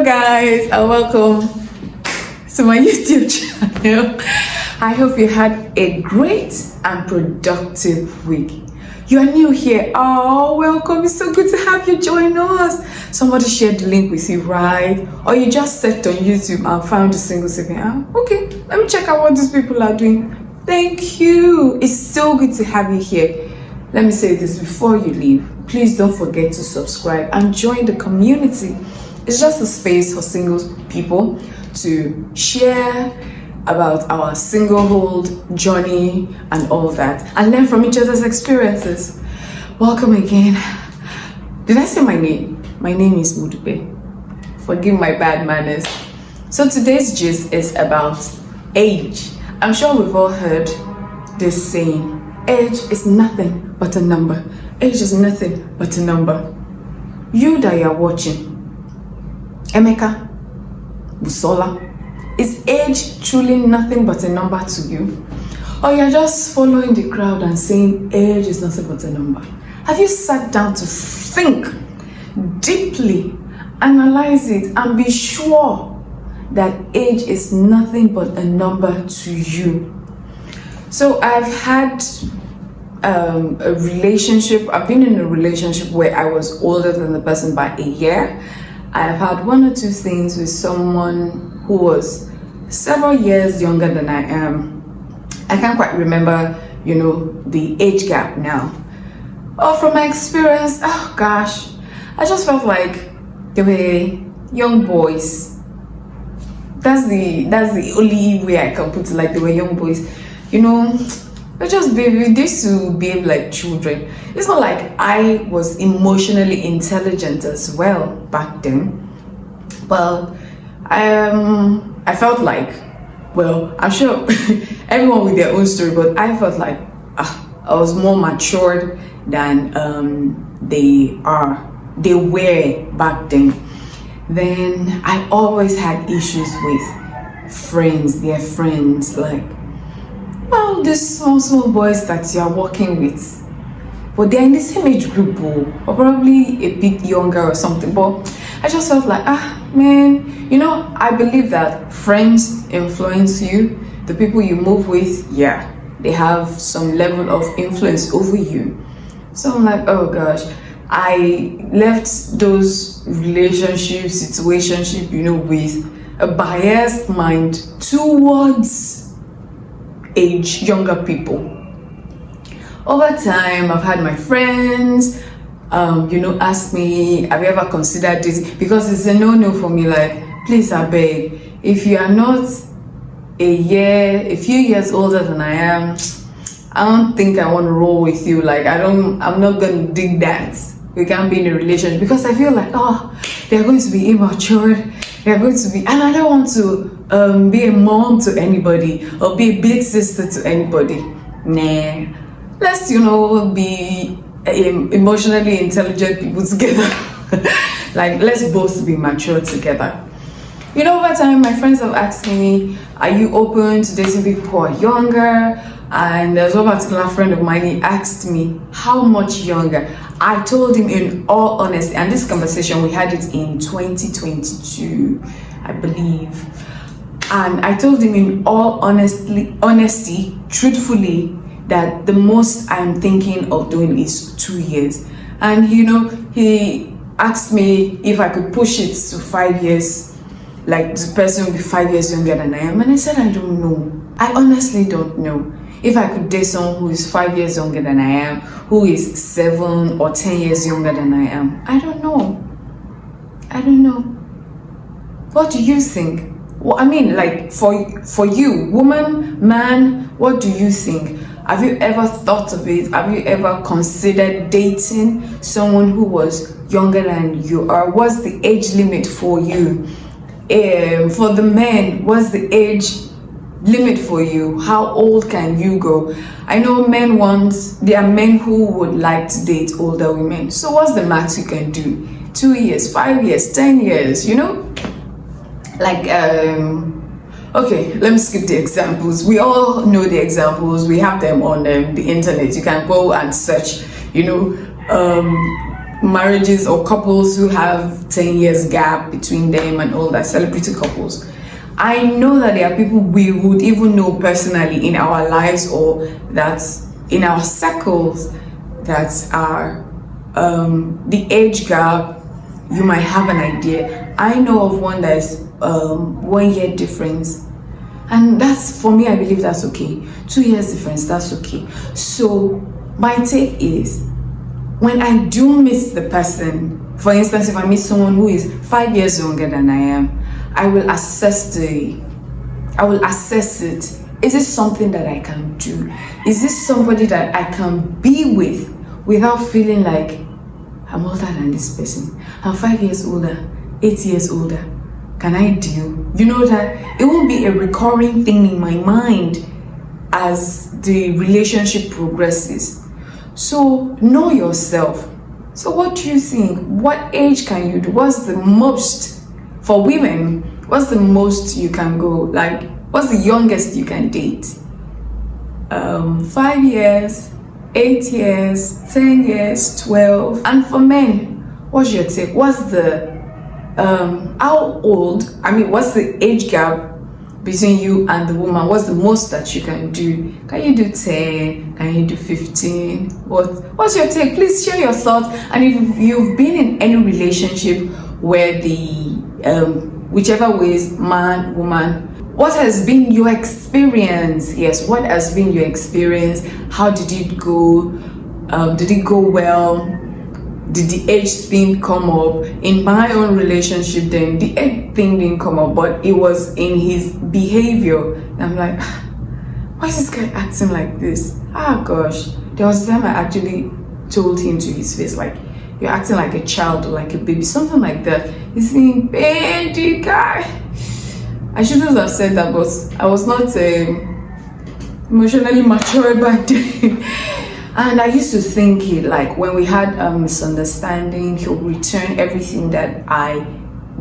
Hello guys and welcome to my YouTube channel. I hope you had a great and productive week. You are new here. Oh, welcome. It's so good to have you join us. Somebody shared the link with you, right? Or you just searched on YouTube and found a single saving. Okay, let me check out what these people are doing. Thank you. It's so good to have you here. Let me say this before you leave. Please don't forget to subscribe and join the community. It's just a space for single people to share about our singlehood journey and all that, and learn from each other's experiences. Welcome again. Did I say my name? My name is Mudube. Forgive my bad manners. So today's gist is about age. I'm sure we've all heard this saying, age is nothing but a number. Age is nothing but a number. You that you're watching, Emeka, Busola, is age truly nothing but a number to you? Or you're just following the crowd and saying age is nothing but a number? Have you sat down to think deeply, analyze it, and be sure that age is nothing but a number to you? So I've had a relationship. I've been in a relationship where I was older than the person by a year. I've had one or two things with someone who was several years younger than I am. I can't quite remember, the age gap now. Oh, from my experience, oh gosh, I just felt like they were young boys. That's the only way I can put it. Like, they were young boys, they're just baby. They used to behave like children. It's not like I was emotionally intelligent as well back then. Well, I felt like, well, I'm sure everyone with their own story, but I felt like I was more matured than they were back then. Then I always had issues with their friends, like, well, these small boys that you're working with, but they're in the same age group, or probably a bit younger or something. But I just felt like, man, I believe that friends influence you. The people you move with, yeah, they have some level of influence over you. So I'm like, oh gosh, I left those relationships, situationship, with a biased mind towards younger people. Over time, I've had my friends, ask me, have you ever considered this? Because it's a no-no for me. Like, please, I beg, if you are not a few years older than I am, I don't think I want to roll with you. Like, I'm not going to dig that. We can't be in a relationship, because I feel like, they're going to be immature. They're going to be, and I don't want to be a mom to anybody or be a big sister to anybody. Nah, let's be emotionally intelligent people together. Like, let's both be mature together. Over time, my friends have asked me, are you open to dating people who are younger? And there's one particular friend of mine, he asked me, how much younger? I told him in all honesty, and this conversation, we had it in 2022, I believe. And I told him in all honesty, truthfully, that the most I'm thinking of doing is 2 years. And he asked me if I could push it to 5 years, like the person will be 5 years younger than I am. And I said, I don't know. I honestly don't know. If I could date someone who is 5 years younger than I am, who is 7 or 10 years younger than I am, I don't know. What do you think? Well, I mean, like, for you, woman, man, what do you think? Have you ever thought of it? Have you ever considered dating someone who was younger than you? Or what's the age limit for you? For the men, what's the age limit for you? How old can you go? I know there are men who would like to date older women. So what's the max you can do? 2 years, 5 years, 10 years, Like, okay, let me skip the examples. We all know the examples. We have them on the internet. You can go and search, marriages or couples who have 10 years gap between them and all that, celebrity couples. I know that there are people we would even know personally in our lives or that in our circles that are the age gap. You might have an idea. I know of one that is 1 year difference, and that's, for me, I believe that's okay. 2 years difference, that's okay. So my take is, when I do miss the person, for instance, if I meet someone who is 5 years younger than I am, I will assess it. Is this something that I can do? Is this somebody that I can be with without feeling like I'm older than this person? I'm 5 years older, 8 years older. Can I deal? You know that it will be a recurring thing in my mind as the relationship progresses. So know yourself. So what do you think? What age can you do? What's the most, for women, what's the most you can go? Like, what's the youngest you can date? 5 years, 8 years, 10 years, 12. And for men, what's your take? What's the how old, what's the age gap between you and the woman? What's the most that you can do? Can you do 10? Can you do 15? What's your take? Please share your thoughts. And if you've been in any relationship where the whichever ways, man, woman, what has been your experience? Yes, what has been your experience? How did it go? Did it go well? Did the age thing come up? In my own relationship, then the age thing didn't come up, but it was in his behavior. And I'm like, why is this guy acting like this? Gosh. There was a time I actually told him to his face, like, you're acting like a child or like a baby, something like that. He's saying, baby guy. I shouldn't have said that, but I was not emotionally mature back then. And I used to think it, like, when we had a misunderstanding, he'll return everything that I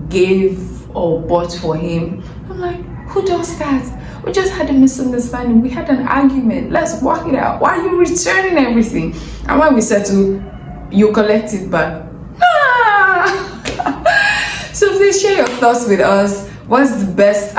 gave or bought for him. I'm like, who does that? We just had a misunderstanding. We had an argument. Let's work it out. Why are you returning everything? And when we settle, you collect it back. So please share your thoughts with us. What's the best,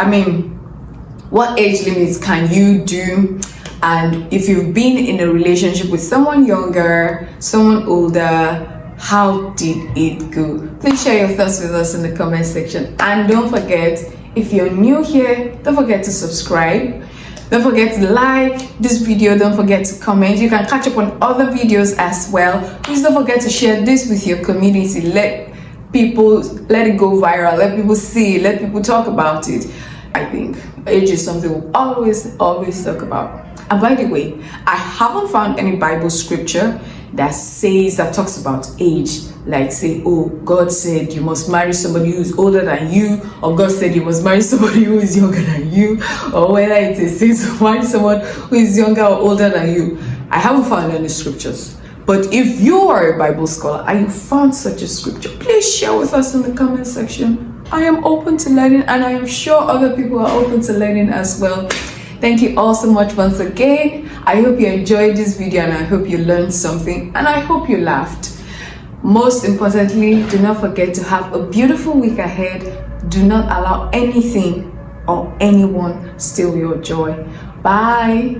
what age limits can you do? And if you've been in a relationship with someone younger, someone older, how did it go? Please share your thoughts with us in the comment section. And don't forget, if you're new here, don't forget to subscribe. Don't forget to like this video. Don't forget to comment. You can catch up on other videos as well. Please don't forget to share this with your community. Let it go viral. Let people see it. Let people talk about it. I think age is something we'll always talk about. And by the way, I haven't found any Bible scripture that talks about age, like say, oh, God said you must marry somebody who is older than you, or God said you must marry somebody who is younger than you, or whether it says to marry someone who is younger or older than you. I haven't found any scriptures. But if you are a Bible scholar and you found such a scripture, please share with us in the comment section. I am open to learning, and I am sure other people are open to learning as well. Thank you all so much once again. I hope you enjoyed this video, and I hope you learned something, and I hope you laughed. Most importantly, do not forget to have a beautiful week ahead. Do not allow anything or anyone steal your joy. Bye.